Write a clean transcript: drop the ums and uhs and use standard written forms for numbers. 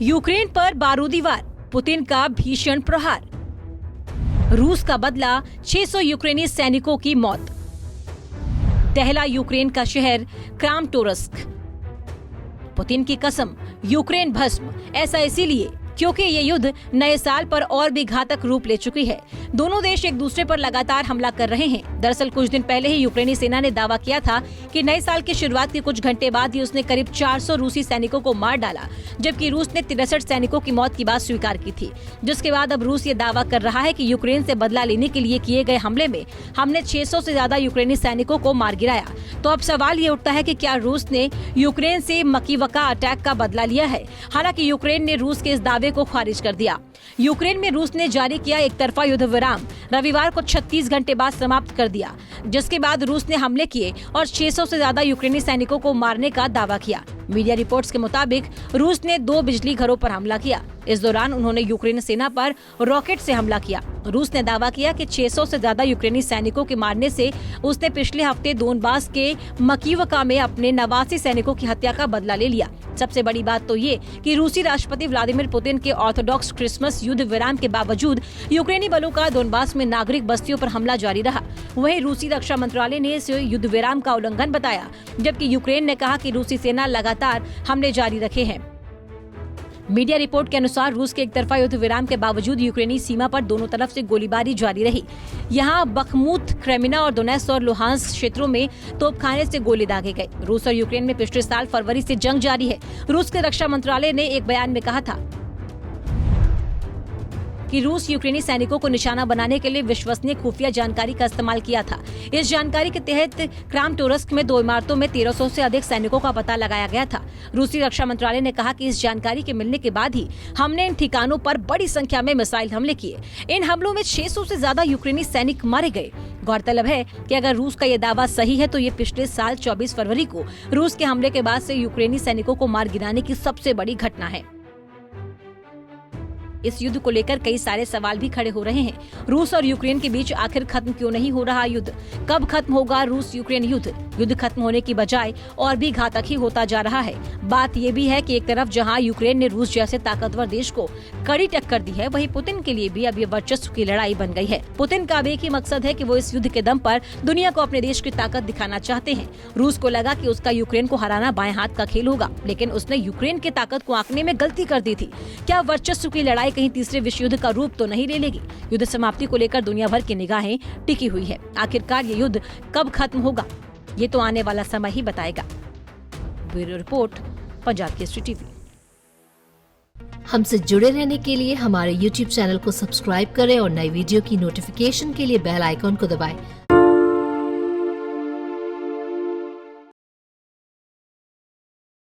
Ukraine पर बारूदी वार, Putin का भीषण प्रहार। रूस का बदला, 600 यूक्रेनी सैनिकों की मौत। दहला यूक्रेन का शहर क्रामाटोर्स्क। पुतिन की कसम, यूक्रेन भस्म। ऐसा इसीलिए क्योंकि ये युद्ध नए साल पर और भी घातक रूप ले चुकी है। दोनों देश एक दूसरे पर लगातार हमला कर रहे हैं। दरअसल कुछ दिन पहले ही यूक्रेनी सेना ने दावा किया था कि नए साल की शुरुआत के कुछ घंटे बाद ही उसने करीब 400 रूसी सैनिकों को मार डाला, जबकि रूस ने 63 सैनिकों की मौत की बात स्वीकार की थी। जिसके बाद अब रूस ये दावा कर रहा है कि यूक्रेन से बदला लेने के लिए किए गए हमले में हमने 600 से ज्यादा यूक्रेनी सैनिकों को मार गिराया। तो अब सवाल ये उठता है कि क्या रूस ने यूक्रेन से मकीवका अटैक का बदला लिया है? हालांकि यूक्रेन ने रूस के इस दावे को खारिज कर दिया। यूक्रेन में रूस ने जारी किया एक तरफा युद्ध विराम रविवार को 36 घंटे बाद समाप्त कर दिया, जिसके बाद रूस ने हमले किए और 600 से ज्यादा यूक्रेनी सैनिकों को मारने का दावा किया। मीडिया रिपोर्ट्स के मुताबिक रूस ने 2 बिजली घरों पर हमला किया। इस दौरान उन्होंने यूक्रेनी सेना पर रॉकेट से हमला किया। रूस ने दावा किया कि 600 से ज्यादा यूक्रेनी सैनिकों के मारने से उसने पिछले हफ्ते दोनबास के मकीवका में अपने 89 सैनिकों की हत्या का बदला ले लिया। सबसे बड़ी बात तो ये कि रूसी राष्ट्रपति व्लादिमीर पुतिन के ऑर्थोडॉक्स क्रिसमस युद्ध विराम के बावजूद यूक्रेनी बलों का दोनबास में नागरिक बस्तियों पर हमला जारी रहा। वहीं रूसी रक्षा मंत्रालय ने इस युद्ध विराम का उल्लंघन बताया, जबकि यूक्रेन ने कहा कि रूसी सेना लगातार हमले जारी रखे हैं। मीडिया रिपोर्ट के अनुसार रूस के एक तरफा युद्ध विराम के बावजूद यूक्रेनी सीमा पर दोनों तरफ से गोलीबारी जारी रही। यहाँ बखमुत, क्रेमिना और दोनेत्स्क और लुहांस्क क्षेत्रों में तोपखाने से गोले दागे गए। रूस और यूक्रेन में पिछले साल फरवरी से जंग जारी है। रूस के रक्षा मंत्रालय ने एक बयान में कहा था कि रूस यूक्रेनी सैनिकों को निशाना बनाने के लिए विश्वसनीय खुफिया जानकारी का इस्तेमाल किया था। इस जानकारी के तहत क्रामाटोर्स्क में 2 इमारतों में 1300 से अधिक सैनिकों का पता लगाया गया था। रूसी रक्षा मंत्रालय ने कहा कि इस जानकारी के मिलने के बाद ही हमने इन ठिकानों पर बड़ी संख्या में मिसाइल हमले किए। इन हमलों में 600 से ज्यादा यूक्रेनी सैनिक मारे गए। गौरतलब है कि अगर रूस का ये दावा सही है तो ये पिछले साल 24 फरवरी को रूस के हमले के बाद से यूक्रेनी सैनिकों को मार गिराने की सबसे बड़ी घटना है। इस युद्ध को लेकर कई सारे सवाल भी खड़े हो रहे हैं। रूस और यूक्रेन के बीच आखिर खत्म क्यों नहीं हो रहा युद्ध? कब खत्म होगा रूस यूक्रेन युद्ध? युद्ध खत्म होने की बजाय और भी घातक ही होता जा रहा है। बात ये भी है कि एक तरफ जहां यूक्रेन ने रूस जैसे ताकतवर देश को कड़ी टक्कर दी है, वहीं पुतिन के लिए भी अब ये वर्चस्व की लड़ाई बन गई है। पुतिन का अब एक ही मकसद है कि वो इस युद्ध के दम पर दुनिया को अपने देश की ताकत दिखाना चाहते हैं। रूस को लगा कि उसका यूक्रेन को हराना बाएं हाथ का खेल होगा, लेकिन उसने यूक्रेन की ताकत को आंकने में गलती कर दी थी। क्या वर्चस्व की लड़ाई कहीं तीसरे विश्व युद्ध का रूप तो नहीं ले लेगी? युद्ध समाप्ति को लेकर दुनिया भर की निगाहें टिकी हुई है। आखिरकार ये युद्ध कब खत्म होगा, ये तो आने वाला समय ही बताएगा। Bureau report, Punjab Kesari TV. हमसे जुड़े रहने के लिए हमारे YouTube चैनल को सब्सक्राइब करें और नई वीडियो की नोटिफिकेशन के लिए बेल आइकॉन को दबाएं।